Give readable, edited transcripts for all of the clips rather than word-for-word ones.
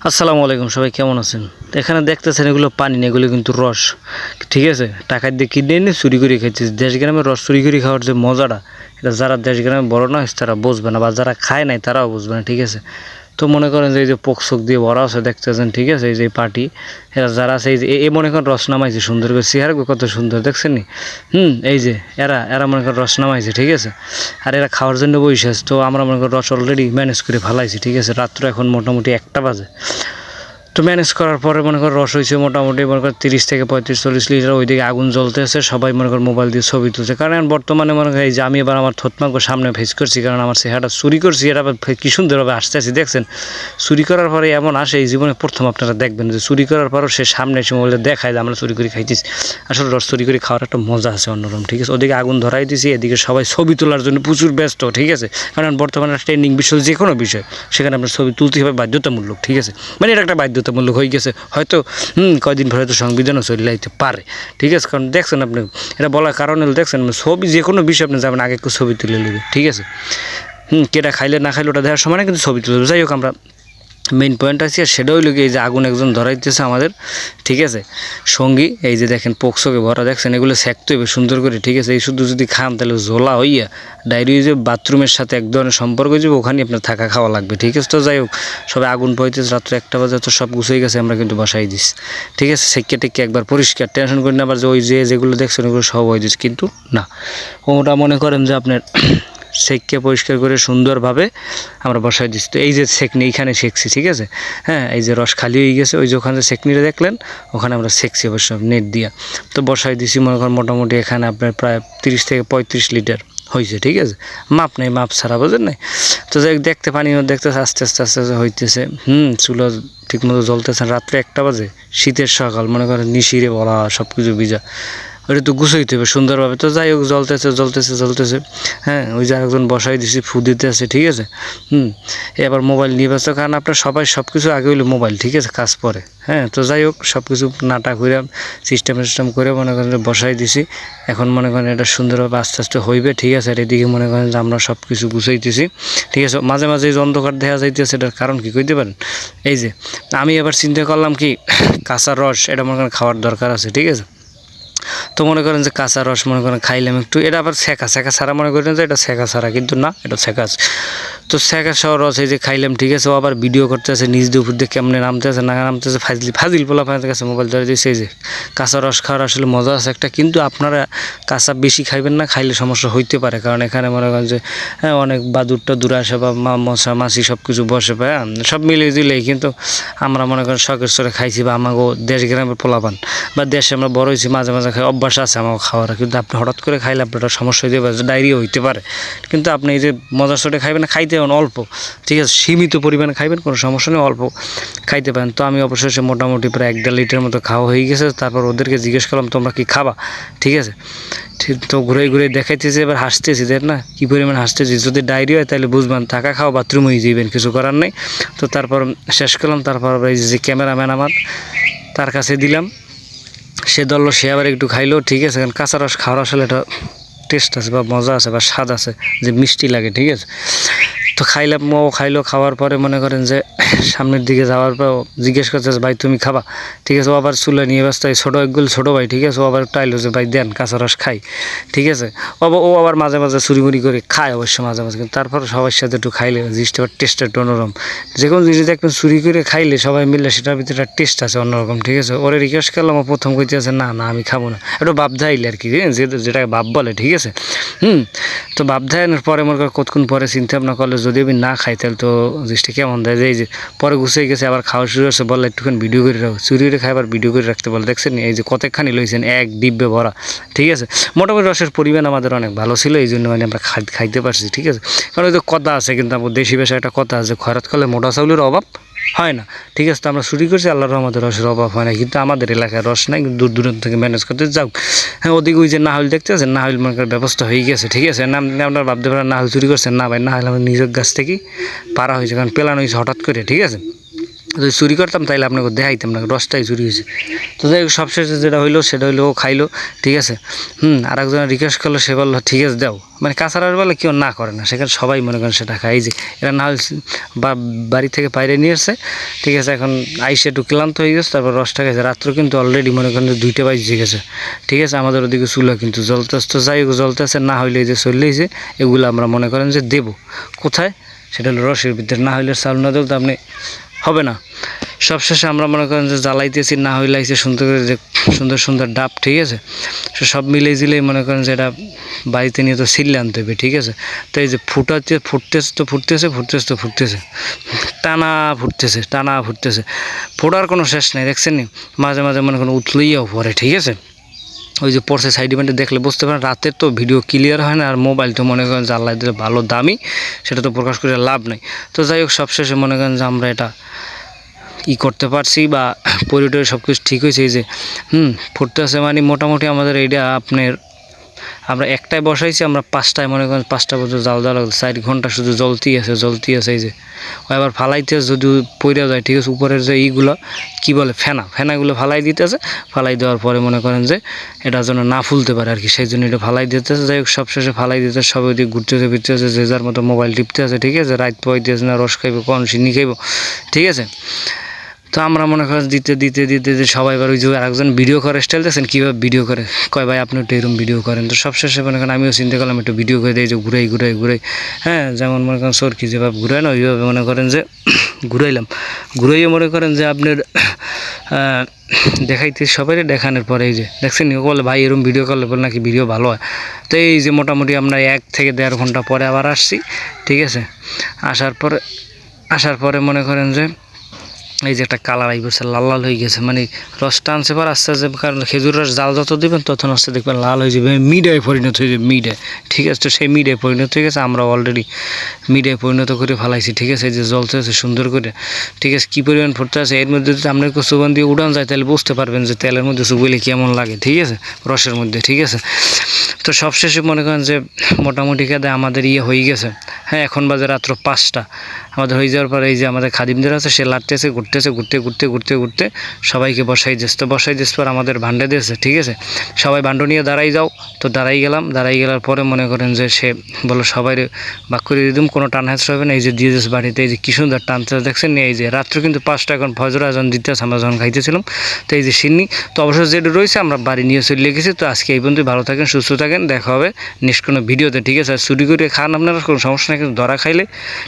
আসসালামু আলাইকুম, সবাই কেমন আছেন? এখানে দেখতেছেন এগুলো পানি না, এগুলো কিন্তু রস। ঠিক আছে, টাকা দিয়ে কিনে এনে চুরি করে খাইছে। দেশ গ্রামে রস চুরি করে খাওয়ার যে মজাটা, এটা যারা দেশ গ্রামে বড় না হয়েছে তারা বুঝবে না, বা যারা খায় নাই তারাও বুঝবে না। ঠিক আছে, তো মনে করেন যে এই যে পোকশোক দিয়ে ভরা আছে দেখতেছেন, ঠিক আছে, এই যে পার্টি এরা যারা আছে, এই যে এ মনে করেন রস নামাইছে সুন্দর করে, চেহারা কত সুন্দর দেখছেন নি? এই যে এরা এরা মনে করেন রস নামাইছে, ঠিক আছে। আর এরা খাওয়ার জন্য বসে আছে, তো আমরা মনে করেন রস অলরেডি ম্যানেজ করে ফেলাইছি। ঠিক আছে, রাত্র এখন মোটামুটি 1টা বাজে। তো ম্যানেজ করার পরে মনে কর রস হয়েছে মোটামুটি মনে কর 30 থেকে 35-40 লিটার। ওইদিকে আগুন জ্বলতেছে, সবাই মনে কর মোবাইল দিয়ে ছবি তুলছে। কারণ বর্তমানে মনে করেন এই যে আমি এবার আমার থতমাকে সামনে ফেস করছি, কারণ আমার চেহারাটা চুরি করছি, এটা কী সুন্দরভাবে আসতেছি দেখছেন। চুরি করার পরে এমন আসে, এই জীবনে প্রথম আপনারা দেখবেন যে চুরি করার পরও সে সামনে এসে মোবাইলে দেখায় যে আমরা চুরি করে খাইতেছি। আসলে রস চুরি করে খাওয়ার একটা মজা আছে অন্যরকম। ঠিক আছে, ওদিকে আগুন ধরাই দিয়েছি, এদিকে সবাই ছবি তোলার জন্য প্রচুর ব্যস্ত। ঠিক আছে, কারণ বর্তমানে ট্রেন্ডিং বিষয় যে কোনো বিষয়, সেখানে আপনার ছবি তুলতে হবে বাধ্যতামূলক। ঠিক আছে, মানে এটা একটা বাধ্যতামূলক হয়ে গেছে। হয়তো কয়দিন পরে হয়তো সংবিধানও চলে আইতে পারে। ঠিক আছে, কারণ দেখছেন আপনি, এটা বলার কারণ হলো দেখছেন ছবি যে কোনো বিষয় আপনি যাবেন আগে একটু ছবি তুলে নেবে। ঠিক আছে, কেটা খাইলে না খাইলে ওটা দেওয়ার সময় না, কিন্তু ছবি তুলে দেবে। যাই হোক, আমরা মেইন পয়েন্ট আছে, আর সেটা হইল কি, এই যে আগুন একজন ধরাইতেছে আমাদের, ঠিক আছে, সঙ্গী। এই যে দেখেন পোকশোকে ভরা দেখছেন, এগুলো সেঁকতে হবে সুন্দর করে। ঠিক আছে, এই শুধু যদি খান তাহলে ঝোলা হইয়া ডায়রিয়া যে বাথরুমের সাথে এক ধরনের সম্পর্ক যাবে, ওখানে আপনার থাকা খাওয়া লাগবে। ঠিক আছে, তো যাই হোক, সবাই আগুন পাইতেছে রাত্রে 1টা বাজে, তো সব গুছিয়ে গেছে, আমরা কিন্তু বসাই দিস। ঠিক আছে, সেঁকে টেকে একবার পরিষ্কার, টেনশন করি না আবার যে ওই যেগুলো দেখছেন ওগুলো সব হয়ে দিস, কিন্তু না, ওটা মনে করেন যে আপনার সেঁকে পরিষ্কার করে সুন্দরভাবে আমরা বসাই দিচ্ছি। তো এই যে সেঁকনি এইখানে সেঁকছি, ঠিক আছে, এই যে রস খালি হয়ে গেছে, ওই যে ওখানে সেঁকনিটা দেখলেন, ওখানে আমরা সেঁকছি অবশ্য নেট দিয়া। তো বসাই দিছি মনে করেন মোটামুটি এখানে আপনার প্রায় 30 থেকে 35 লিটার হয়েছে। ঠিক আছে, মাপ নেই, মাপ ছাড়া বোঝেন নাই। তো যাই দেখতে পানি দেখতেছে আস্তে আস্তে আস্তে আস্তে হইতেছে। চুলো ঠিকমতো জ্বলতেছে। রাত্রে 1টা বাজে, শীতের সকাল, মনে করেন নিশিরে বলা, সব কিছু ভিজা, ওটা তো গুছাইতে হবে সুন্দরভাবে। তো যাই হোক, জ্বলতেছে জ্বলতেছে জ্বলতেছে। ওই যে আরেকজন বসাই দিছি, ফু দিতে আছে। ঠিক আছে, এবার মোবাইল নিয়ে ব্যস্ত, কারণ আপনার সবাই সব কিছু আগে হইলো মোবাইল। ঠিক আছে, কাজ পরে। তো যাই হোক, সব কিছু নাটা করে সিস্টেম করে মনে করেন যে বসাই দিছি। এখন মনে করেন এটা সুন্দরভাবে আস্তে আস্তে হইবে। ঠিক আছে, আর এদিকে মনে করেন যে আমরা সব কিছু গুছাইতেছি। ঠিক আছে, মাঝে মাঝে যে অন্ধকার দেখা যাইতেছে, এটার কারণ কি কইতে পারেন? এই যে আমি এবার চিন্তা করলাম কি, কাঁচা রস এটা মনে করেন খাওয়ার দরকার আছে। ঠিক আছে, তো মনে করেন যে কাঁচা রস মনে করেন খাইলাম একটু, এটা আবার সেঁকা ছাড়া মনে করেন যে এটা সেঁকা ছাড়া, কিন্তু না, এটা সেঁকা আছে। তো সেঁকা সহ রস এই যে খাইলাম। ঠিক আছে, ও আবার ভিডিও করতে আছে, নিজ দিয়ে উপর দিয়ে কেমনে নামতে আছে না নামতে আছে, ফাজিল পোলা ফাঁদের কাছে মোবাইল ধরে দিয়েছে। এই যে কাঁচা রস খাওয়ার আসলে মজা আছে একটা, কিন্তু আপনারা কাঁচা বেশি খাইবেন না, খাইলে সমস্যা হইতে পারে। কারণ এখানে মনে করেন যে অনেক বাদুরটা দূরে আসে, বা মশা মাছি সব কিছু বসে পায়, সব মিলিয়ে দিলেই। কিন্তু আমরা মনে করেন শখের স্তরে খাইছি, বা আমাকে দেশ গ্রামের পোলাপান বা দেশে আমরা বড় হয়েছি, মাঝে মাঝে খাই, অভ্যাস আছে আমার খাওয়ার। কিন্তু আপনি হঠাৎ করে খাইলে আপনার সমস্যা হইতে পারে, ডায়রিয়া হইতে পারে। কিন্তু আপনি এই যে মজার চোটে খাইবেন না, খাইতে হন অল্প। ঠিক আছে, সীমিত পরিমাণে খাইবেন, কোনো সমস্যা নেই, অল্প খাইতে পারেন। তো আমি অবশ্যই মোটামুটি প্রায় 1-1.5 লিটার মতো খাওয়া হয়ে গেছে। তারপর ওদেরকে জিজ্ঞেস করলাম তোমরা কি খাবা? ঠিক আছে, ঠিক, তো ঘুরে ঘুরে দেখাইতেছি, এবার হাসতেছি, দেখ না কী পরিমাণ হাসতেছি। যদি ডায়রিয়া হয় তাহলে বুঝবেন, থাকা খাওয়া বাথরুম হয়ে যাবেন, কিছু করার নেই। তো তারপর শেষ করলাম। তারপর এই যে ক্যামেরাম্যান আমার, তার কাছে দিলাম, সে ধরলো, সে আবার একটু খাইলো। ঠিক আছে, কারণ কাঁচা রস খাওয়ার আসলে একটা টেস্ট আছে, বা মজা আছে, বা স্বাদ আছে, যে মিষ্টি লাগে। ঠিক আছে, তো খাইলাম, ও খাইলো। খাওয়ার পরে মনে করেন যে সামনের দিকে যাওয়ার পর জিজ্ঞেস করছে ভাই তুমি খাবা? ঠিক আছে, ও আবার চুলা নিয়ে ব্যস্ত, ছোটো একগুলো ছোটো ভাই। ঠিক আছে, ও আবার টাইলো যে ভাই দেন কাঁচা রস খাই। ঠিক আছে, ও আবার মাঝে মাঝে চুরিমুরি করে খায় অবশ্য মাঝে মাঝে, কিন্তু তারপর সবার সাথে একটু খাইলে জিনিসটা টেস্ট একটু অন্যরকম। যে কোনো জিনিস দেখবেন চুরি করে খাইলে সবাই মিললে সেটার ভিতরে একটা টেস্ট আছে অন্যরকম। ঠিক আছে, ওরে রিকোয়েস্ট করলাম, ও প্রথম কইতে আছে না না আমি খাবো না, একটু বাপ ধাইলে আর কি, যেটাকে বাপ বলে। ঠিক আছে, তো বাপ ধাইনের পরে মনে কর কতক্ষণ পরে চিন্তা ভাবনা করলে যদি আমি না খাই তাহলে তো জিনিসটা কেমন দেয়। যে এই যে পরে গুছিয়ে গেছে, আবার খাওয়া শুরু হচ্ছে, বলে একটুখানি ভিডিও করে রাখো, চুরি করে খাই আবার ভিডিও করে রাখতে বলে। দেখছেন এই যে কতখানি লইছেন, এক ডিব্বে ভরা। ঠিক আছে, মোটামুটি রসের পরিমাণ আমাদের অনেক ভালো ছিল, এই জন্য মানে আমরা খাইতে পারছি। ঠিক আছে, কারণ ওই যে কথা আছে, কিন্তু আমার দেশি ভাষায় একটা কথা আছে, খয়রাত করলে মোটা চাউলের অভাব হয় না। ঠিক আছে, তো আমরা চুরি করছি, আল্লাহর রহমতে রসের অভাব হয় না। কিন্তু আমাদের এলাকায় রস নাই, কিন্তু দূর দূরান্ত থেকে ম্যানেজ করতে যাও। ওদিকে ওই যে নাহল দেখতে আছেন, নাহল মনে করার ব্যবস্থা হয়ে গেছে। ঠিক আছে, আপনার ভাবতে পারেন নাহল চুরি করছেন, না ভাই, নাহল আমার নিজের গাছ থেকেই পারা হয়েছে, কারণ পেলানো হয়েছে হঠাৎ করে। ঠিক আছে, যদি চুরি করতাম তাইলে আপনাকে দেখাইতাম না, রসটাই চুরি হয়েছে। তো যাই হোক সবশেষে যেটা হইলো সেটা হইলো ও খাইলো, ঠিক আছে। আর একজন রিকোয়েস্ট করলো, সে বললো ঠিক আছে দাও, মানে কাঁচারার বলে কেউ না করে না, সেখানে সবাই মনে করেন সেটা খায়। এই যে এরা না হলে বাড়ি থেকে বাইরে নিয়ে এসছে, ঠিক আছে। এখন আইসে একটু ক্লান্ত হয়ে গেছে, তারপর রসটা খাইছে। রাত্র কিন্তু অলরেডি মনে করেন যে 2টা বাজে গেছে, ঠিক আছে। আমাদের ওদিকে চুলা কিন্তু জ্বলতেছে। তো যাই হোক জ্বলতেছে, না হইলে এই যে চললেইছে এগুলো আমরা মনে করেন যে দেবো কোথায়, সেটা হলো রসের ভিতরে। না হইলে চাল না দিলে তো আপনি হবে না। সবশেষে আমরা মনে করেন যে জ্বালাইতেছি, না হইলে আইসে সুন্দর করে যে সুন্দর সুন্দর ডাব, ঠিক আছে। সব মিলেই জিলেই মনে করেন যে এটা বাড়িতে নিয়ে তো ছিললে আনতে হবে, ঠিক আছে। তো এই যে ফুটতেছে টানা ফুটতেছে, ফোটার কোনো শেষ নেই, দেখছেন নি। মাঝে মাঝে মনে করেন উতলইয়াও পড়ে, ঠিক আছে। ওই যে পড়ছে সাইড ইভেন্টে দেখলে বুঝতে পারেন, রাতের তো ভিডিও ক্লিয়ার হয় না, আর মোবাইল তো মনে করেন যে আল্লাহ দিলে ভালো দামি, সেটা তো প্রকাশ করে লাভ নেই। তো যাই হোক সবশেষে মনে করেন যে আমরা এটা করতে পারছি, বা পরিটরে সব কিছু ঠিক হয়েছে। এই যে ফুটতে আছে, মানে মোটামুটি আমাদের এইটা আপনার আমরা একটায় বসাইছি, আমরা 5টায় মনে করেন 5টা পর্যন্ত জাল দেওয়া লাগছে, 4 ঘন্টা শুধু জ্বলতেই আছে। এই যে এবার ফালাইতে যদি পড়ে যায়, ঠিক আছে, উপরের যে এইগুলো কী বলে ফেনাগুলো ফালাই দিতেছে। ফালাই দেওয়ার পরে মনে করেন যে এটা যেন না ফুলতে পারে আর কি, সেই জন্য এটা ফালাই দিতেছে। যাই হোক সবশেষে ফালাই দিতে সবাই ওদিকে ঘুরতেছে ফিরতেছে, যে যার মতো মোবাইল টিপতে আছে, ঠিক আছে। রাত পোয়াইতেছে না, রস খাইব কোন চিনি খাইব, ঠিক আছে। তো আমরা মনে করেন দিতে সবাই এবার ওই যে আরেকজন ভিডিও করে স্টাইল দেখছেন কীভাবে ভিডিও করে, কয় ভাই আপনি একটু এরকম ভিডিও করেন। তো সবশেষে মনে করেন আমিও চিন্তা করলাম একটু ভিডিও করে দিই, যে ঘুরাই, হ্যাঁ, যেমন মনে করেন সরকি যেভাবে ঘুরায় না, ওইভাবে মনে করেন যে ঘুরাইয়ে মনে করেন যে আপনার দেখাইতে সবাই দেখানোর পরে এই যে দেখছেন বলে ভাই এরকম ভিডিও করলে বলে নাকি ভিডিও ভালো হয়। তো এই যে মোটামুটি আমরা 1 থেকে 1.5 ঘন্টা পরে আবার আসছি, ঠিক আছে। আসার পরে মনে করেন যে এই যে একটা কালার আই পড়ছে, লাল হয়ে গেছে, মানে রসটা আনছে পর আস্তে আস্তে, কারণ খেজুর রস জাল যত দেবেন তখন আস্তে দেখবেন লাল হয়ে যাবে, মিডিয়ায় পরিণত হয়ে যাবে, ঠিক আছে। তো সেই মিডিয়ায় পরিণত হয়ে গেছে, আমরা অলরেডি মিডিয়ায় পরিণত করে ফেলাইছি, ঠিক আছে। যে জ্বলতে আছে সুন্দর করে, ঠিক আছে। কী পরিমাণ ফুটতে আছে, এর মধ্যে যদি আপনার সুবান দিয়ে উড়ান যায় তাহলে বুঝতে পারবেন যে তেলের মধ্যে চুবইলে কেমন লাগে, ঠিক আছে, রসের মধ্যে, ঠিক আছে। তো সবশেষে মনে করেন যে মোটামুটি কাদে আমাদের হয়ে গেছে। হ্যাঁ, এখন বাজে রাত্র 5টা আমাদের হয়ে যাওয়ার পরে এই যে আমাদের খাদিমদের আছে, সে লাটতেছে, ঘুরতে সবাইকে বসাই দিস পর আমাদের ভান্ডে দিয়েছে, ঠিক আছে। সবাই ভান্ড নিয়ে দাঁড়াই যাও, তো দাঁড়াই গেলার পরে মনে করেন যে সে বললো সবাই বাক করে দিদুম, কোনো টান হ্যাঁচড়া হবে না। এই যে দিয়ে দিস বাড়িতে, এই যে কি সুন্দর টানতে দেখছেন। এই যে রাত্র কিন্তু 5টা, এখন ফজর আজান দিতেছে আমরা যখন খাইতেছিলাম। তো এই যে সিন্নি তো অবশ্যই যেটা রয়েছে আমরা বাড়ি নিয়ে চলে গেছি। তো আজকে এই পর্যন্ত, ভালো থাকেন, সুস্থ থাকেন, দেখা হবে নেক্সট কোনো ভিডিওতে, ঠিক আছে। আর চুরি করে খান আপনারা, কোনো সমস্যা নেই, কিন্তু ধরা খাইলে,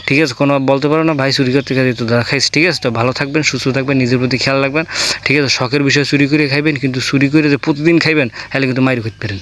ঠিক আছে, কোনো বলতে পারো না ভাই চুরি করতে খাই, তো ধরা খাইছি, ঠিক আছে। তো ভালো থাকবেন, সুস্থ থাকবেন, নিজের প্রতি খেয়াল রাখবেন, ঠিক আছে। শখের বিষয়ে চুরি করে খাইবেন, কিন্তু চুরি করে যে প্রতিদিন খাইবেন তাহলে কিন্তু মাইর করতে পারেন।